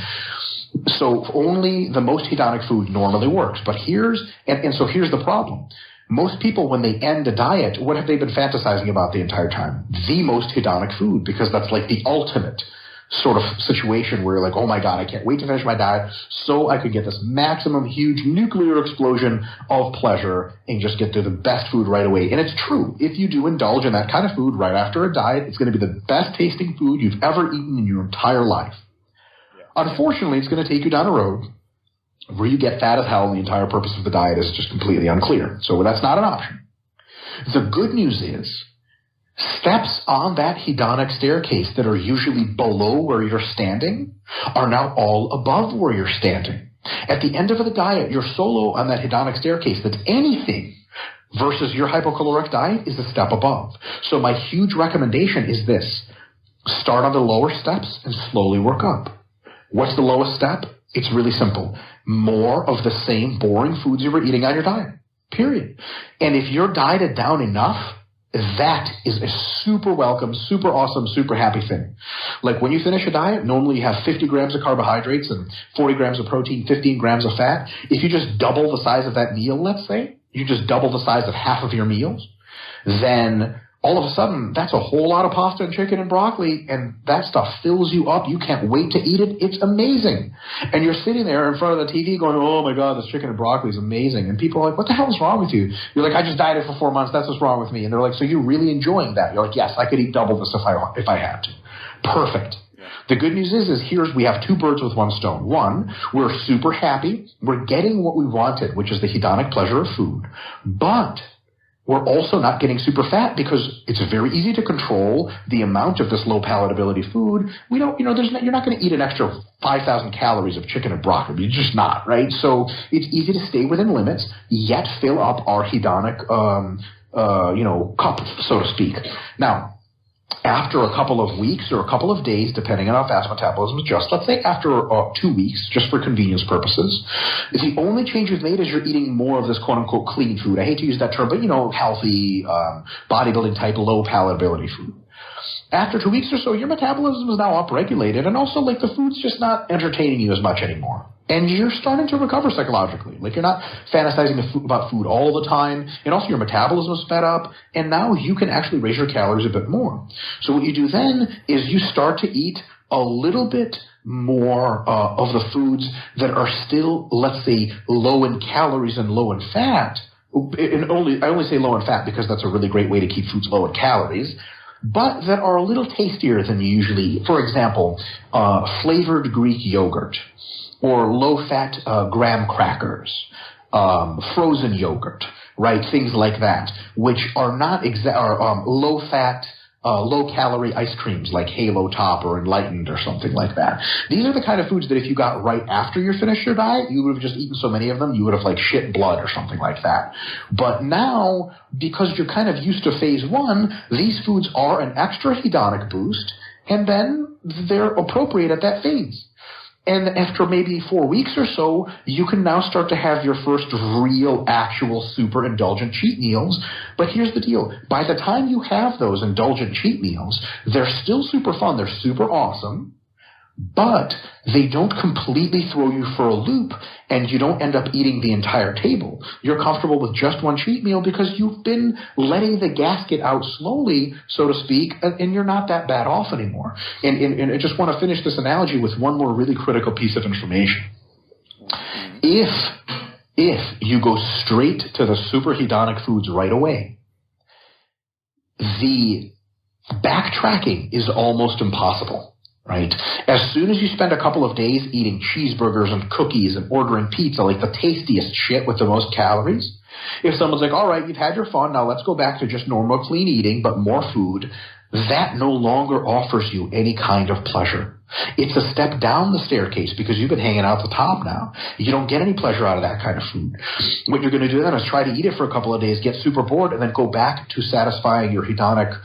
D: So only the most hedonic food normally works. But here's the problem. Most people, when they end a diet, what have they been fantasizing about the entire time? The most hedonic food, because that's like the ultimate sort of situation where you're like, oh my God, I can't wait to finish my diet so I could get this maximum huge nuclear explosion of pleasure and just get to the best food right away. And it's true. If you do indulge in that kind of food right after a diet, it's going to be the best tasting food you've ever eaten in your entire life. Yeah. Unfortunately, it's going to take you down a road where you get fat as hell and the entire purpose of the diet is just completely unclear. So that's not an option. The good news is steps on that hedonic staircase that are usually below where you're standing are now all above where you're standing. At the end of the diet, your solo on that hedonic staircase that's anything versus your hypocaloric diet is a step above. So my huge recommendation is this. Start on the lower steps and slowly work up. What's the lowest step? It's really simple. More of the same boring foods you were eating on your diet. Period. And if you're dieted down enough, that is a super welcome, super awesome, super happy thing. Like when you finish a diet, normally you have 50 grams of carbohydrates and 40 grams of protein, 15 grams of fat. If you just double the size of that meal, let's say, you just double the size of half of your meals, then all of a sudden, that's a whole lot of pasta and chicken and broccoli, and that stuff fills you up. You can't wait to eat it. It's amazing. And you're sitting there in front of the TV going, oh, my God, this chicken and broccoli is amazing. And people are like, what the hell is wrong with you? You're like, I just dieted for 4 months. That's what's wrong with me. And they're like, so you're really enjoying that? You're like, yes, I could eat double this if I had to. Perfect. Yeah. The good news is we have two birds with one stone. One, we're super happy. We're getting what we wanted, which is the hedonic pleasure of food. But we're also not getting super fat because it's very easy to control the amount of this low palatability food. We don't, you're not going to eat an extra 5,000 calories of chicken and broccoli. You're just not, right? So it's easy to stay within limits, yet fill up our hedonic, cup, so to speak. Now, after a couple of weeks or a couple of days, depending on how fast metabolism adjusts, let's say after 2 weeks, just for convenience purposes, the only change you've made is you're eating more of this quote-unquote clean food. I hate to use that term, but, healthy, bodybuilding type, low palatability food. After 2 weeks or so, your metabolism is now upregulated, and also, the food's just not entertaining you as much anymore. And you're starting to recover psychologically. You're not fantasizing about food all the time, and also your metabolism is sped up, and now you can actually raise your calories a bit more. So what you do then is you start to eat a little bit more of the foods that are still, let's say, low in calories and low in fat. And I only say low in fat because that's a really great way to keep foods low in calories, but that are a little tastier than you usually eat. For example, flavored Greek yogurt, or low-fat graham crackers, frozen yogurt, right? Things like that, which are not low-fat, low-calorie ice creams like Halo Top or Enlightened or something like that. These are the kind of foods that if you got right after you finished your diet, you would have just eaten so many of them, you would have shit blood or something like that. But now, because you're kind of used to phase one, these foods are an extra hedonic boost, and then they're appropriate at that phase. And after maybe 4 weeks or so, you can now start to have your first real, actual, super indulgent cheat meals. But here's the deal. By the time you have those indulgent cheat meals, they're still super fun. They're super awesome. But they don't completely throw you for a loop, and you don't end up eating the entire table. You're comfortable with just one cheat meal because you've been letting the gasket out slowly, so to speak, and you're not that bad off anymore. And I just want to finish this analogy with one more really critical piece of information. If you go straight to the super hedonic foods right away, the backtracking is almost impossible. Right? As soon as you spend a couple of days eating cheeseburgers and cookies and ordering pizza, the tastiest shit with the most calories, if someone's like, all right, you've had your fun, now let's go back to just normal clean eating, but more food, that no longer offers you any kind of pleasure. It's a step down the staircase because you've been hanging out the top now. You don't get any pleasure out of that kind of food. What you're going to do then is try to eat it for a couple of days, get super bored, and then go back to satisfying your hedonic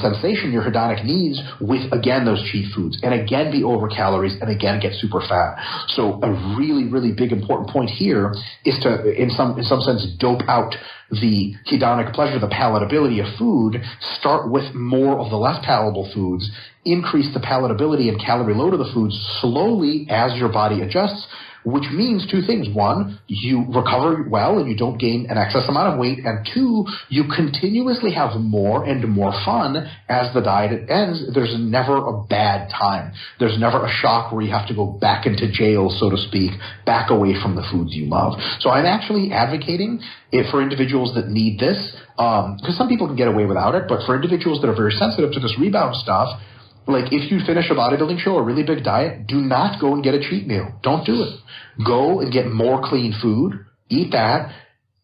D: sensation, your hedonic needs with, again, those cheat foods, and again be over calories, and again get super fat. So a really, really big important point here is to, in some sense, dope out the hedonic pleasure, the palatability of food, start with more of the less palatable foods, increase the palatability and calorie load of the foods slowly as your body adjusts, which means two things. One, you recover well and you don't gain an excess amount of weight. And two, you continuously have more and more fun as the diet ends. There's never a bad time. There's never a shock where you have to go back into jail, so to speak, back away from the foods you love. So I'm actually advocating it for individuals that need this, because some people can get away without it, but for individuals that are very sensitive to this rebound stuff, if you finish a bodybuilding show, a really big diet, do not go and get a cheat meal. Don't do it. Go and get more clean food, eat that,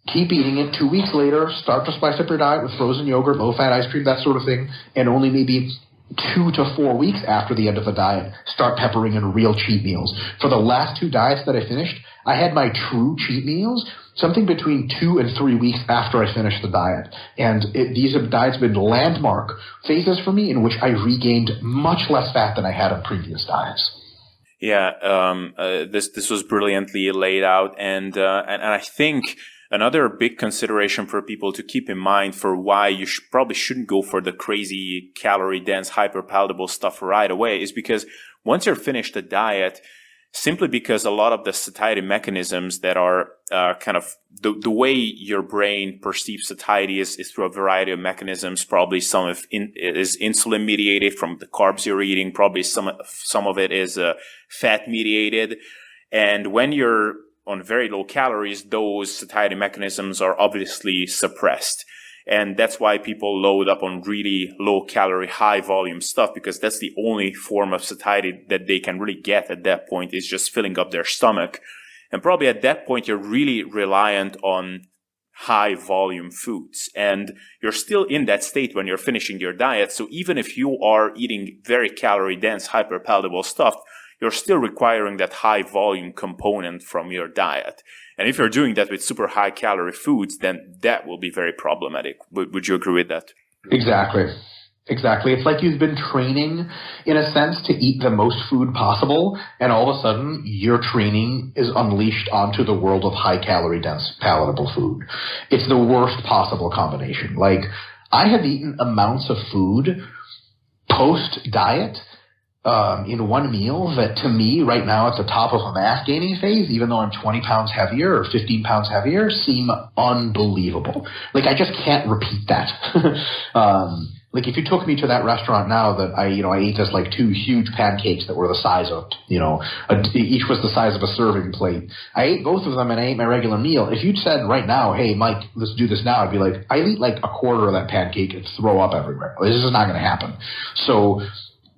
D: keep eating it. 2 weeks later, start to spice up your diet with frozen yogurt, low-fat ice cream, that sort of thing, and only maybe 2 to 4 weeks after the end of the diet, start peppering in real cheat meals. For the last 2 diets that I finished, I had my true cheat meals something between 2 and 3 weeks after I finished the diet. And these diets have been landmark phases for me in which I regained much less fat than I had on previous diets.
A: Yeah, this was brilliantly laid out, and I think another big consideration for people to keep in mind for why you probably shouldn't go for the crazy calorie dense, hyper palatable stuff right away is because once you're finished the diet, simply because a lot of the satiety mechanisms that are kind of the way your brain perceives satiety is through a variety of mechanisms. Probably some of it is insulin mediated from the carbs you're eating. Probably some of it is fat mediated. And when you're on very low calories, those satiety mechanisms are obviously suppressed. And that's why people load up on really low calorie, high volume stuff, because that's the only form of satiety that they can really get at that point, is just filling up their stomach. And probably at that point, you're really reliant on high volume foods. And you're still in that state when you're finishing your diet. So even if you are eating very calorie dense, hyper palatable stuff, you're still requiring that high volume component from your diet. And if you're doing that with super high calorie foods, then that will be very problematic. Would you agree with that?
D: Exactly. It's like you've been training, in a sense, to eat the most food possible, and all of a sudden your training is unleashed onto the world of high calorie dense, palatable food. It's the worst possible combination. Like, I have eaten amounts of food post-diet in one meal that, to me, right now at the top of a mass gaining phase, even though I'm 20 pounds heavier or 15 pounds heavier, seem unbelievable. Like, I just can't repeat that. Like, if you took me to that restaurant now that I ate just like 2 huge pancakes that were the size of, each was the size of a serving plate. I ate both of them and I ate my regular meal. If you'd said right now, hey, Mike, let's do this now, I'd be like, I eat like a quarter of that pancake and throw up everywhere. This is not going to happen. So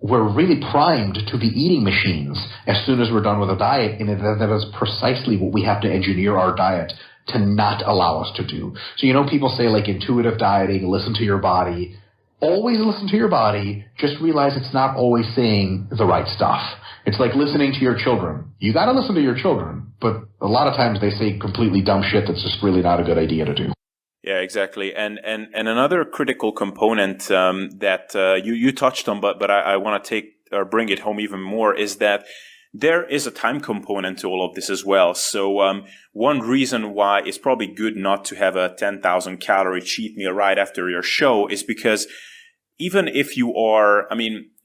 D: we're really primed to be eating machines as soon as we're done with a diet, and that is precisely what we have to engineer our diet to not allow us to do. So, people say like intuitive dieting, listen to your body. Always listen to your body. Just realize it's not always saying the right stuff. It's like listening to your children. You got to listen to your children, but a lot of times they say completely dumb shit that's just really not a good idea to do.
A: Yeah, exactly. And another critical component that you touched on, but I want to take or bring it home even more, is that there is a time component to all of this as well. So one reason why it's probably good not to have a 10,000 calorie cheat meal right after your show is because even if you are,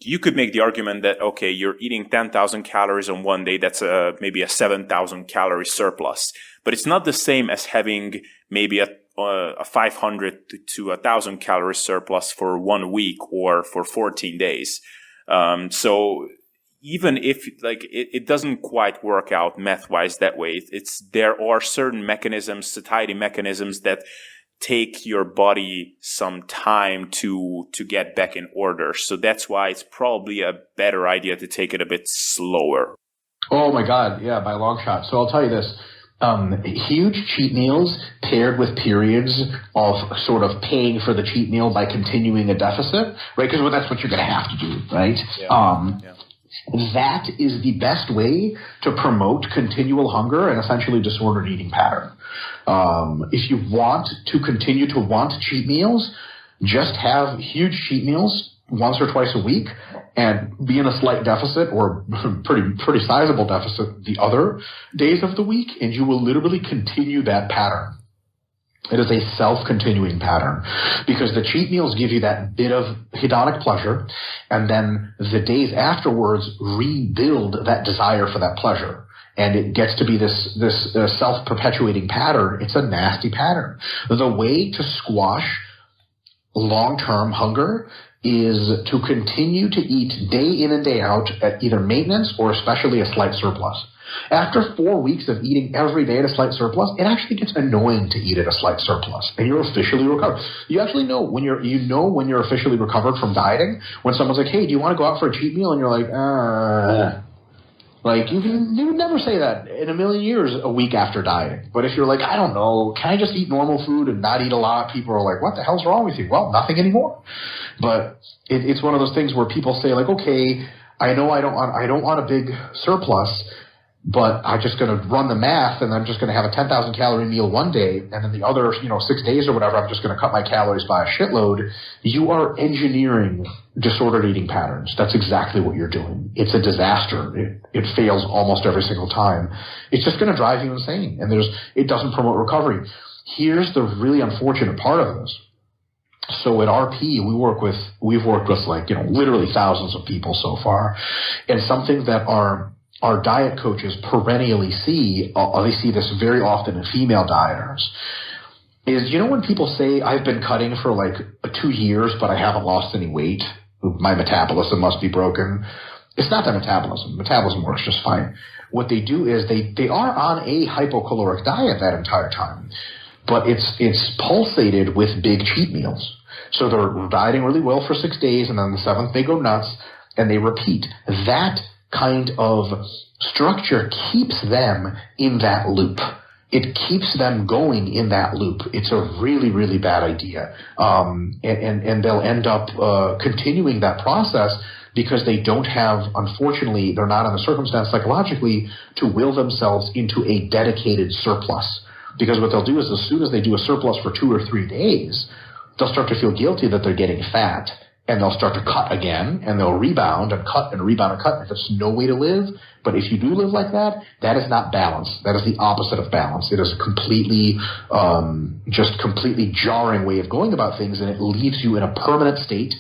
A: you could make the argument that, okay, you're eating 10,000 calories on one day, that's maybe a 7,000 calorie surplus. But it's not the same as having maybe a 500 to 1,000 calorie surplus for 1 week or for 14 days. So even if it doesn't quite work out math-wise that way, there are certain mechanisms, satiety mechanisms, that take your body some time to get back in order. So that's why it's probably a better idea to take it a bit slower.
D: Oh my God, yeah, by a long shot. So I'll tell you this. Huge cheat meals paired with periods of sort of paying for the cheat meal by continuing a deficit, right? Because that's what you're going to have to do, right? Yeah. That is the best way to promote continual hunger and essentially disordered eating pattern. If you want to continue to want cheat meals, just have huge cheat meals once or twice a week and be in a slight deficit or pretty sizable deficit the other days of the week, and you will literally continue that pattern. It is a self-continuing pattern because the cheat meals give you that bit of hedonic pleasure, and then the days afterwards rebuild that desire for that pleasure. And it gets to be this self-perpetuating pattern. It's a nasty pattern. The way to squash long-term hunger is to continue to eat day in and day out at either maintenance or especially a slight surplus. After 4 weeks of eating every day at a slight surplus, it actually gets annoying to eat at a slight surplus, and you're officially recovered. You actually know when you're officially recovered from dieting when someone's like, "Hey, do you want to go out for a cheat meal?" And you're like, Like, you would never say that in a million years a week after dieting. But if you're like, I don't know, can I just eat normal food and not eat a lot? People are like, what the hell's wrong with you? Well, nothing anymore. But it's one of those things where people say, like, okay, I know I don't want a big surplus, but I'm just going to run the math, and I'm just going to have a 10,000 calorie meal one day, and then the other, 6 days or whatever, I'm just going to cut my calories by a shitload. You are engineering disordered eating patterns. That's exactly what you're doing. It's a disaster. It fails almost every single time. It's just going to drive you insane, and it doesn't promote recovery. Here's the really unfortunate part of this. So at RP, we've worked with literally thousands of people so far, and something that our diet coaches perennially see, they see this very often in female dieters, is, when people say, I've been cutting for 2 years, but I haven't lost any weight, my metabolism must be broken. It's not their metabolism. Metabolism works just fine. What they do is they are on a hypocaloric diet that entire time. but it's pulsated with big cheat meals. So they're dieting really well for 6 days, and then the 7th they go nuts, and they repeat. That kind of structure keeps them in that loop. It keeps them going in that loop. It's a really, really bad idea. And they'll end up continuing that process because they don't have, unfortunately, they're not in a circumstance psychologically to will themselves into a dedicated surplus. Because what they'll do is as soon as they do a surplus for 2 or 3 days, they'll start to feel guilty that they're getting fat, and they'll start to cut again, and they'll rebound and cut and rebound and cut. And that's no way to live. But if you do live like that, that is not balance. That is the opposite of balance. It is a completely jarring way of going about things, and it leaves you in a permanent state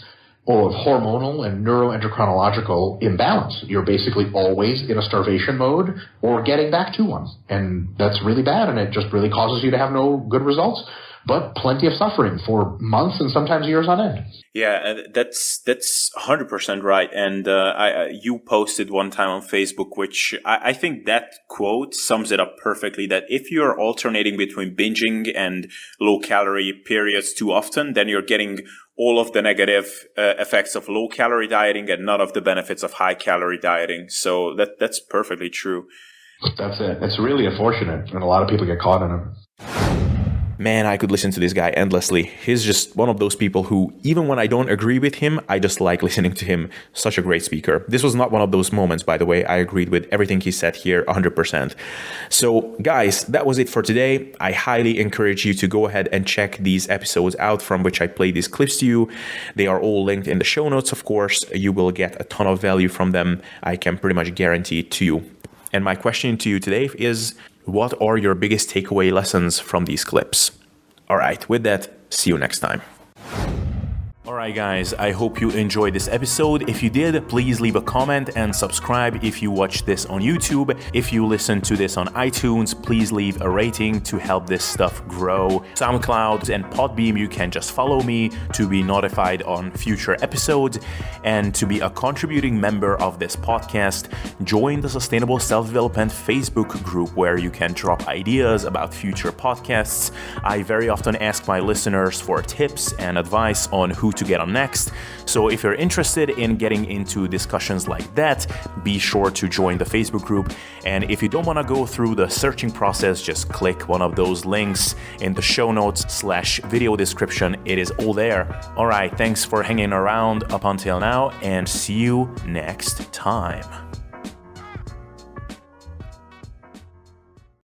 D: of hormonal and neuroendocrinological imbalance. You're basically always in a starvation mode or getting back to one. And that's really bad, and it just really causes you to have no good results, but plenty of suffering for months and sometimes years on end.
A: Yeah, that's 100% right. And you posted one time on Facebook, which I think that quote sums it up perfectly, that if you're alternating between binging and low-calorie periods too often, then you're getting all of the negative effects of low-calorie dieting and none of the benefits of high-calorie dieting. So that's perfectly true.
D: That's it. It's really unfortunate, and a lot of people get caught in it.
A: Man, I could listen to this guy endlessly. He's just one of those people who, even when I don't agree with him, I just like listening to him. Such a great speaker. This was not one of those moments, by the way. I agreed with everything he said here 100%. So, guys, that was it for today. I highly encourage you to go ahead and check these episodes out from which I played these clips to you. They are all linked in the show notes, of course. You will get a ton of value from them. I can pretty much guarantee it to you. And my question to you today is, what are your biggest takeaway lessons from these clips? All right, with that, see you next time. All right, guys, I hope you enjoyed this episode. If you did, please leave a comment and subscribe if you watch this on YouTube. If you listen to this on iTunes, please leave a rating to help this stuff grow. SoundCloud and PodBean, you can just follow me to be notified on future episodes. And to be a contributing member of this podcast, join the Sustainable Self-Development Facebook group where you can drop ideas about future podcasts. I very often ask my listeners for tips and advice on who to get on next. So if you're interested in getting into discussions like that, be sure to join the Facebook group. And if you don't want to go through the searching process, just click one of those links in the show notes / video description. It is all there. All right, thanks for hanging around up until now, and see you next time.